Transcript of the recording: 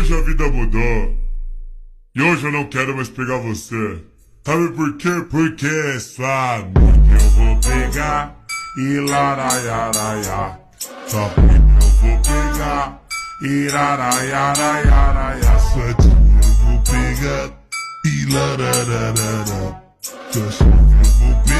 Hoje a vida mudou e hoje eu não quero mais pegar você. Sabe por quê? Porque é sua amiga eu vou pegar e laraiaraia. Só que eu vou pegar e laraiaraiaraia. Sua tia eu vou pegar e larararara. Só que eu vou pegar